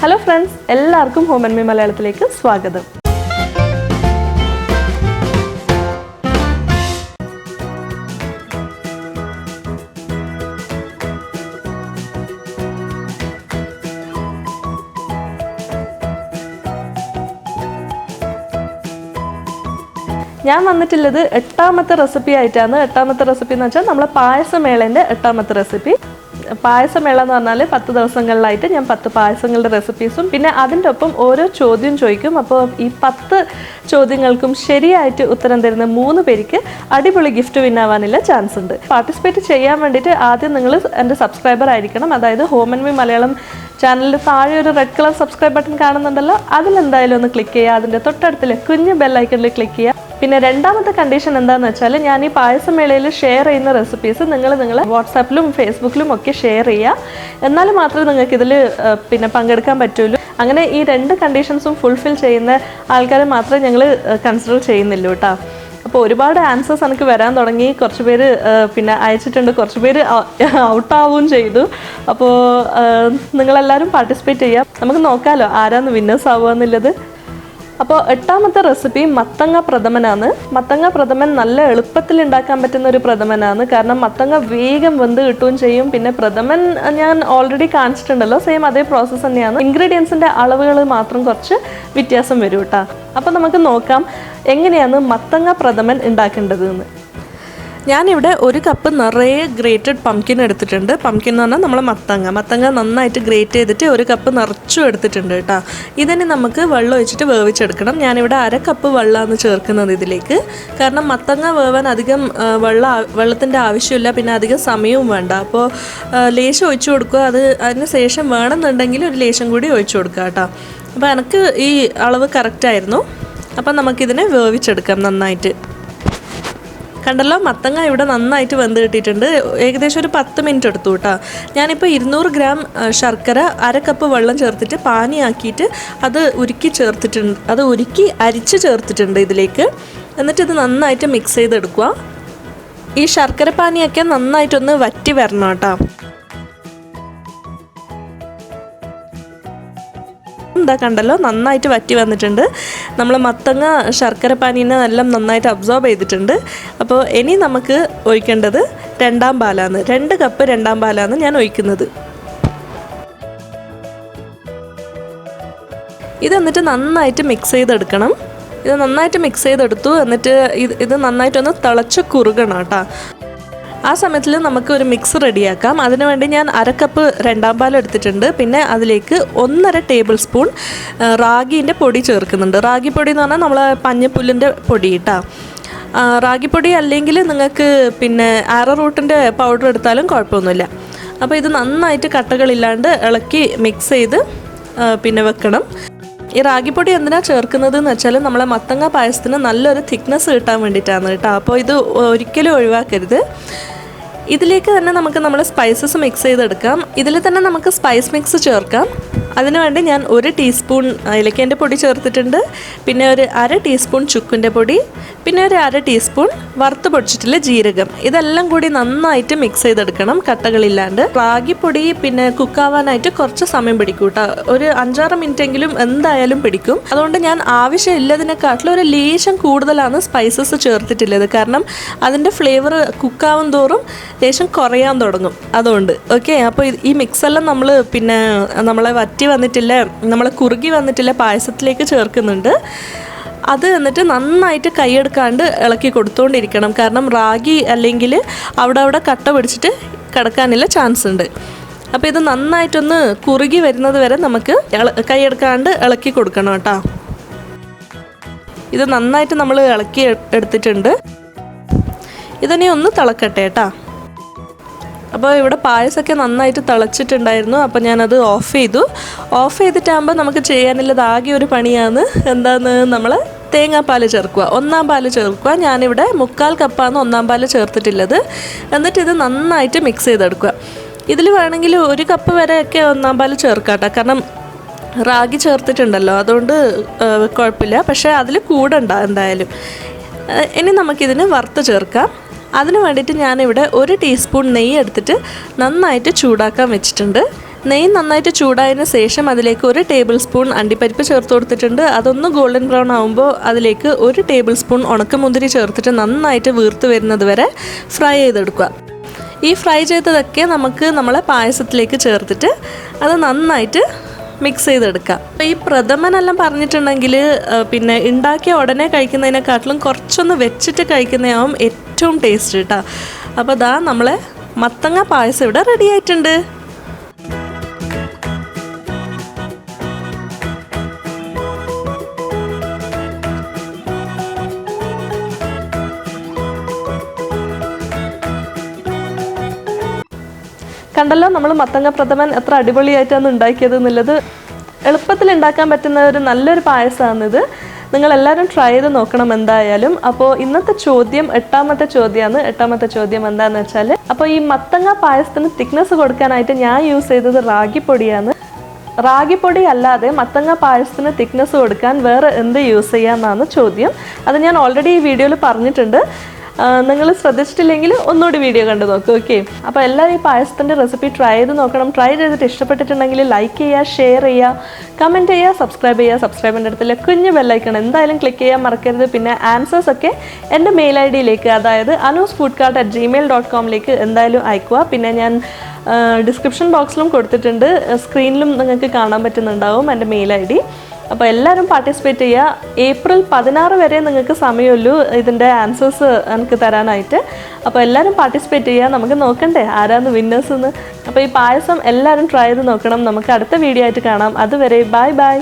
Hello friends, എല്ലാവർക്കും home and me മലയാളത്തിലേക്ക് സ്വാഗതം. ഞാൻ വന്നിട്ടുള്ളത് 8ാമത്തെ റെസിപ്പി ആയിട്ടാണ്. 8ാമത്തെ റെസിപ്പി എന്ന് വെച്ചാൽ നമ്മളെ പായസമേളേൻ്റെ 8ാമത്തെ റെസിപ്പി. പായസമേള എന്ന് പറഞ്ഞാൽ 10 ദിവസങ്ങളിലായിട്ട് ഞാൻ 10 പായസങ്ങളുടെ റെസിപ്പീസും പിന്നെ അതിൻ്റെ ഒപ്പം ഓരോ ചോദ്യം ചോദിക്കും. അപ്പോൾ ഈ 10 ചോദ്യങ്ങൾക്കും ശരിയായിട്ട് ഉത്തരം തരുന്ന 3 പേർക്ക് അടിപൊളി ഗിഫ്റ്റ് വിന്നാവാനുള്ള ചാൻസ് ഉണ്ട്. പാർട്ടിസിപ്പേറ്റ് ചെയ്യാൻ വേണ്ടിയിട്ട് ആദ്യം നിങ്ങൾ എൻ്റെ സബ്സ്ക്രൈബർ ആയിരിക്കണം. അതായത് ഹോം ആൻഡ് മീ മലയാളം ചാനലിൽ താഴെ ഒരു റെഡ് കളർ സബ്സ്ക്രൈബ് ബട്ടൺ കാണുന്നുണ്ടല്ലോ, അതിലെന്തായാലും ഒന്ന് ക്ലിക്ക് ചെയ്യുക. അതിൻ്റെ തൊട്ടടുത്തിലെ കുഞ്ഞ് ബെല്ലൈക്കണിൽ ക്ലിക്ക് ചെയ്യുക. പിന്നെ രണ്ടാമത്തെ കണ്ടീഷൻ എന്താണെന്ന് വെച്ചാൽ ഞാൻ ഈ പായസമേളയിൽ ഷെയർ ചെയ്യുന്ന റെസിപ്പീസ് നിങ്ങൾ വാട്സാപ്പിലും ഫേസ്ബുക്കിലും ഒക്കെ ഷെയർ ചെയ്യുക. എന്നാൽ മാത്രമേ നിങ്ങൾക്ക് ഇതിൽ പിന്നെ പങ്കെടുക്കാൻ പറ്റുള്ളൂ. അങ്ങനെ ഈ 2 കണ്ടീഷൻസും ഫുൾഫിൽ ചെയ്യുന്ന ആൾക്കാരെ മാത്രമേ ഞങ്ങൾ കൺസിഡർ ചെയ്യുന്നില്ല കേട്ടോ. അപ്പോൾ ഒരുപാട് ആൻസേഴ്സ് എനിക്ക് വരാൻ തുടങ്ങി. കുറച്ച് പേര് പിന്നെ അയച്ചിട്ടുണ്ട്, കുറച്ച് പേര് ഔട്ടാവുകയും ചെയ്തു. അപ്പോൾ നിങ്ങളെല്ലാവരും പാർട്ടിസിപ്പേറ്റ് ചെയ്യുക. നമുക്ക് നോക്കാമല്ലോ ആരാന്ന് വിന്നേഴ്സ് ആവുക എന്നുള്ളത്. അപ്പോൾ 8ാമത്തെ റെസിപ്പി മത്തങ്ങ പ്രഥമനാണ്. മത്തങ്ങ പ്രഥമൻ നല്ല എളുപ്പത്തിൽ ഉണ്ടാക്കാൻ പറ്റുന്ന ഒരു പ്രഥമനാണ്. കാരണം മത്തങ്ങ വേഗം വെന്ത് കിട്ടുകയും ചെയ്യും. പിന്നെ പ്രഥമൻ ഞാൻ ഓൾറെഡി കാണിച്ചിട്ടുണ്ടല്ലോ, സെയിം അതേ പ്രോസസ്സ് തന്നെയാണ്. ഇൻഗ്രീഡിയൻസിൻ്റെ അളവുകൾ മാത്രം കുറച്ച് വ്യത്യാസം വരും കേട്ടോ. അപ്പോൾ നമുക്ക് നോക്കാം എങ്ങനെയാണ് മത്തങ്ങ പ്രഥമൻ ഉണ്ടാക്കേണ്ടതെന്ന്. ഞാനിവിടെ 1 കപ്പ് നിറയെ ഗ്രേറ്റഡ് പംകിൻ എടുത്തിട്ടുണ്ട്. പംകിൻ എന്ന് പറഞ്ഞാൽ നമ്മൾ മത്തങ്ങ നന്നായിട്ട് ഗ്രേറ്റ് ചെയ്തിട്ട് 1 കപ്പ് നിറച്ചും എടുത്തിട്ടുണ്ട് കേട്ടോ. ഇതിന് നമുക്ക് വെള്ളം ഒഴിച്ചിട്ട് വേവിച്ചെടുക്കണം. ഞാനിവിടെ 1/2 കപ്പ് വെള്ളമാണ് ചേർക്കുന്നത് ഇതിലേക്ക്. കാരണം മത്തങ്ങ വേവാൻ അധികം വെള്ളത്തിൻ്റെ ആവശ്യമില്ല, പിന്നെ അധികം സമയവും വേണ്ട. അപ്പോൾ ലേശം ഒഴിച്ചു കൊടുക്കുക. അതിന് ശേഷം വേണമെന്നുണ്ടെങ്കിൽ ഒരു ലേശം കൂടി ഒഴിച്ചു കൊടുക്കുക കേട്ടോ. അപ്പോൾ എനിക്ക് ഈ അളവ് കറക്റ്റായിരുന്നു. അപ്പം നമുക്കിതിനെ വേവിച്ചെടുക്കാം നന്നായിട്ട്. കണ്ടല്ലോ, മത്തങ്ങ ഇവിടെ നന്നായിട്ട് വെന്ത് കിട്ടിയിട്ടുണ്ട്. ഏകദേശം ഒരു 10 മിനിറ്റ് എടുത്തു കേട്ടോ. ഞാനിപ്പോൾ 200 ഗ്രാം ശർക്കര 1/2 കപ്പ് വെള്ളം ചേർത്തിട്ട് പാനിയാക്കിയിട്ട് അത് ഉരുക്കി അരിച്ച് ചേർത്തിട്ടുണ്ട് ഇതിലേക്ക്. എന്നിട്ട് ഇത് നന്നായിട്ട് മിക്സ് ചെയ്തെടുക്കുക. ഈ ശർക്കര പാനിയൊക്കെ നന്നായിട്ടൊന്ന് വറ്റി വരണം കേട്ടോ. എന്താ കണ്ടല്ലോ, നന്നായിട്ട് വറ്റി വന്നിട്ടുണ്ട്. നമ്മൾ മത്തങ്ങ ശർക്കര പാനീനെ എല്ലാം നന്നായിട്ട് അബ്സോർബ് ചെയ്തിട്ടുണ്ട്. അപ്പോൾ ഇനി നമുക്ക് ഒഴിക്കേണ്ടത് 2ാം പാലാണ്. 2 കപ്പ് 2ാം പാലാണ് ഞാൻ ഒഴിക്കുന്നത്. ഇത് എന്നിട്ട് നന്നായിട്ട് മിക്സ് ചെയ്തെടുക്കണം. ഇത് നന്നായിട്ട് മിക്സ് ചെയ്തെടുത്തു. എന്നിട്ട് ഇത് നന്നായിട്ടൊന്ന് തിളച്ച് കുറുകണം കേട്ടോ. ആ സമയത്തിൽ നമുക്ക് ഒരു മിക്സ് റെഡിയാക്കാം. അതിനുവേണ്ടി ഞാൻ 1/2 കപ്പ് 2ാം പാൽ എടുത്തിട്ടുണ്ട്. പിന്നെ അതിലേക്ക് 1.5 ടേബിൾ സ്പൂൺ റാഗീൻ്റെ പൊടി ചേർക്കുന്നുണ്ട്. റാഗിപ്പൊടി എന്ന് പറഞ്ഞാൽ നമ്മൾ പഞ്ഞപ്പുല്ലിൻ്റെ പൊടി കേട്ടോ. റാഗിപ്പൊടി അല്ലെങ്കിൽ നിങ്ങൾക്ക് പിന്നെ ആററൂട്ടിൻ്റെ പൗഡർ എടുത്താലും കുഴപ്പമൊന്നുമില്ല. അപ്പോൾ ഇത് നന്നായിട്ട് കട്ടകളില്ലാണ്ട് ഇളക്കി മിക്സ് ചെയ്ത് പിന്നെ വെക്കണം. ഈ റാഗിപ്പൊടി എന്തിനാണ് ചേർക്കുന്നത് എന്ന് വെച്ചാൽ നമ്മളെ മത്തങ്ങ പായസത്തിന് നല്ലൊരു തിക്നെസ് കിട്ടാൻ വേണ്ടിയിട്ടാണ് കേട്ടോ. അപ്പോൾ ഇത് ഒരിക്കലും ഒഴിവാക്കരുത്. ഇതിലേക്ക് തന്നെ നമുക്ക് സ്പൈസസ് മിക്സ് ചെയ്തെടുക്കാം. ഇതിൽ തന്നെ നമുക്ക് സ്പൈസ് മിക്സ് ചേർക്കാം. അതിനുവേണ്ടി ഞാൻ 1 ടീസ്പൂൺ ഏലക്കേൻ്റെ പൊടി ചേർത്തിട്ടുണ്ട്. പിന്നെ ഒരു 1/2 ടീസ്പൂൺ ചുക്കിൻ്റെ പൊടി, പിന്നെ ഒരു 1/2 ടീസ്പൂൺ വറുത്ത് പൊടിച്ചിട്ടുള്ള ജീരകം. ഇതെല്ലാം കൂടി നന്നായിട്ട് മിക്സ് ചെയ്തെടുക്കണം കട്ടകളില്ലാണ്ട്. റാഗിപ്പൊടി പിന്നെ കുക്കാവാനായിട്ട് കുറച്ച് സമയം പിടിക്കും കേട്ടോ. ഒരു 5-6 മിനിറ്റെങ്കിലും എന്തായാലും പിടിക്കും. അതുകൊണ്ട് ഞാൻ ആവശ്യമില്ലതിനെക്കാട്ടിലും ഒരു ലേശം കൂടുതലാണ് സ്പൈസസ് ചേർത്തിട്ടുള്ളത്. കാരണം അതിൻ്റെ ഫ്ലേവർ കുക്കാവും തോറും ലേശം കുറയാൻ തുടങ്ങും. അതുകൊണ്ട് ഓക്കെ. അപ്പോൾ ഈ മിക്സെല്ലാം നമ്മൾ പിന്നെ നമ്മളെ നമ്മളെ കുറുകി വന്നിട്ടില്ല പായസത്തിലേക്ക് ചേർക്കുന്നുണ്ട്. അത് എന്നിട്ട് നന്നായിട്ട് കൈയെടുക്കാണ്ട് ഇളക്കി കൊടുത്തുകൊണ്ടിരിക്കണം. കാരണം റാഗി അല്ലെങ്കിൽ അവിടെ കട്ട പിടിച്ചിട്ട് കിടക്കാനുള്ള ചാൻസ് ഉണ്ട്. അപ്പോൾ ഇത് നന്നായിട്ടൊന്ന് കുറുകി വരുന്നത് വരെ നമുക്ക് കൈയെടുക്കാണ്ട് ഇളക്കി കൊടുക്കണം കേട്ടോ. ഇത് നന്നായിട്ട് നമ്മൾ ഇളക്കി എടുത്തിട്ടുണ്ട്. ഇതിനെ ഒന്ന് തിളക്കട്ടെ കേട്ടോ. അപ്പോൾ ഇവിടെ പായസമൊക്കെ നന്നായിട്ട് തിളച്ചിട്ടുണ്ടായിരുന്നു. അപ്പോൾ ഞാനത് ഓഫ് ചെയ്തിട്ടാകുമ്പോൾ നമുക്ക് ചെയ്യാനുള്ളത് ആകെ ഒരു പണിയാണ്. എന്താന്ന് നമ്മൾ തേങ്ങാപ്പാൽ ചേർക്കുക. 1ാം പാൽ ചേർക്കുക. ഞാനിവിടെ 1/4 കപ്പാണ് 1ാം പാൽ ചേർത്തിട്ടുള്ളത്. എന്നിട്ട് ഇത് നന്നായിട്ട് മിക്സ് ചെയ്തെടുക്കുക. ഇതിൽ വേണമെങ്കിൽ 1 കപ്പ് വരെയൊക്കെ 1ാം പാൽ ചേർക്കാം കേട്ടോ. കാരണം റാഗി ചേർത്തിട്ടുണ്ടല്ലോ, അതുകൊണ്ട് കുഴപ്പമില്ല. പക്ഷേ അതിൽ കൂടണ്ട എന്തായാലും. ഇനി നമുക്കിതിന് വറുത്ത് ചേർക്കാം. അതിന് വേണ്ടിയിട്ട് ഞാനിവിടെ 1 ടീസ്പൂൺ നെയ്യ് എടുത്തിട്ട് നന്നായിട്ട് ചൂടാക്കാൻ വെച്ചിട്ടുണ്ട്. നെയ്യ് നന്നായിട്ട് ചൂടായതിന് ശേഷം അതിലേക്ക് 1 ടേബിൾ സ്പൂൺ അണ്ടിപ്പരിപ്പ് ചേർത്ത് കൊടുത്തിട്ടുണ്ട്. അതൊന്ന് ഗോൾഡൻ ബ്രൗൺ ആകുമ്പോൾ അതിലേക്ക് 1 ടേബിൾ സ്പൂൺ ഉണക്കമുന്തിരി ചേർത്തിട്ട് നന്നായിട്ട് വീർത്ത് വരുന്നത് വരെ ഫ്രൈ ചെയ്തെടുക്കുക. ഈ ഫ്രൈ ചെയ്തതൊക്കെ നമുക്ക് നമ്മളെ പായസത്തിലേക്ക് ചേർത്തിട്ട് അത് നന്നായിട്ട് മിക്സ് ചെയ്തെടുക്കുക. അപ്പോൾ ഈ പ്രഥമനെല്ലാം പറഞ്ഞിട്ടുണ്ടെങ്കിൽ പിന്നെ ഉണ്ടാക്കിയ ഉടനെ കഴിക്കുന്നതിനെക്കാട്ടിലും കുറച്ചൊന്ന് വെച്ചിട്ട് കഴിക്കുന്നതാവും ഏറ്റവും ടേസ്റ്റ് കേട്ടോ. അപ്പോൾ ദാ നമ്മളെ മത്തങ്ങ പായസം ഇവിടെ റെഡി ആയിട്ടുണ്ട്. കണ്ടല്ലോ നമ്മൾ മത്തങ്ങ പ്രഥമൻ എത്ര അടിപൊളിയായിട്ടാണ് ഉണ്ടാക്കിയത് എന്നുള്ളത്. എളുപ്പത്തിൽ ഉണ്ടാക്കാൻ പറ്റുന്ന ഒരു നല്ലൊരു പായസമാണിത്. നിങ്ങളെല്ലാവരും ട്രൈ ചെയ്ത് നോക്കണം എന്തായാലും. അപ്പോൾ ഇന്നത്തെ ചോദ്യം 8ാമത്തെ ചോദ്യമാണ്. 8ാമത്തെ ചോദ്യം എന്താണെന്ന് വെച്ചാൽ, അപ്പോൾ ഈ മത്തങ്ങ പായസത്തിന് തിക്നെസ് കൊടുക്കാനായിട്ട് ഞാൻ യൂസ് ചെയ്തത് റാഗിപ്പൊടിയാണ്. റാഗിപ്പൊടി അല്ലാതെ മത്തങ്ങ പായസത്തിന് തിക്നെസ് കൊടുക്കാൻ വേറെ എന്ത് യൂസ് ചെയ്യാമെന്നാണ് ചോദ്യം. അത് ഞാൻ ഓൾറെഡി ഈ വീഡിയോയിൽ പറഞ്ഞിട്ടുണ്ട്. നിങ്ങൾ ശ്രദ്ധിച്ചിട്ടില്ലെങ്കിൽ ഒന്നുകൂടി വീഡിയോ കണ്ടു നോക്കൂ. ഓക്കെ, അപ്പോൾ എല്ലാവരും ഈ പായസത്തിൻ്റെ റെസിപ്പി ട്രൈ ചെയ്ത് നോക്കണം. ട്രൈ ചെയ്തിട്ട് ഇഷ്ടപ്പെട്ടിട്ടുണ്ടെങ്കിൽ ലൈക്ക് ചെയ്യുക, ഷെയർ ചെയ്യുക, കമൻറ്റ് ചെയ്യുക, സബ്സ്ക്രൈബ് ചെയ്യുക. സബ്സ്ക്രൈബിൻ്റെ അടുത്തുള്ള കുഞ്ഞ് ബെല്ലൈക്കൺ എന്തായാലും ക്ലിക്ക് ചെയ്യാൻ മറക്കരുത്. പിന്നെ ആൻസേഴ്സ് ഒക്കെ എൻ്റെ മെയിൽ ID അതായത് anusfoodcart@gmail.com എന്തായാലും അയക്കുക. പിന്നെ ഞാൻ ഡിസ്ക്രിപ്ഷൻ ബോക്സിലും കൊടുത്തിട്ടുണ്ട്, സ്ക്രീനിലും നിങ്ങൾക്ക് കാണാൻ പറ്റുന്നുണ്ടാവും എൻ്റെ മെയിൽ ID. അപ്പോൾ എല്ലാവരും പാർട്ടിസിപ്പേറ്റ് ചെയ്യുക. ഏപ്രിൽ 16 വരെ നിങ്ങൾക്ക് സമയമുള്ളൂ ഇതിൻ്റെ ആൻസേഴ്സ് എനിക്ക് തരാനായിട്ട്. അപ്പോൾ എല്ലാവരും പാർട്ടിസിപ്പേറ്റ് ചെയ്യുക. നമുക്ക് നോക്കണ്ടേ ആരാന്ന് വിന്നേഴ്സ് എന്ന്. അപ്പോൾ ഈ പായസം എല്ലാവരും ട്രൈ ചെയ്ത് നോക്കണം. നമുക്ക് അടുത്ത വീഡിയോ ആയിട്ട് കാണാം. അതുവരെ ബൈ ബൈ.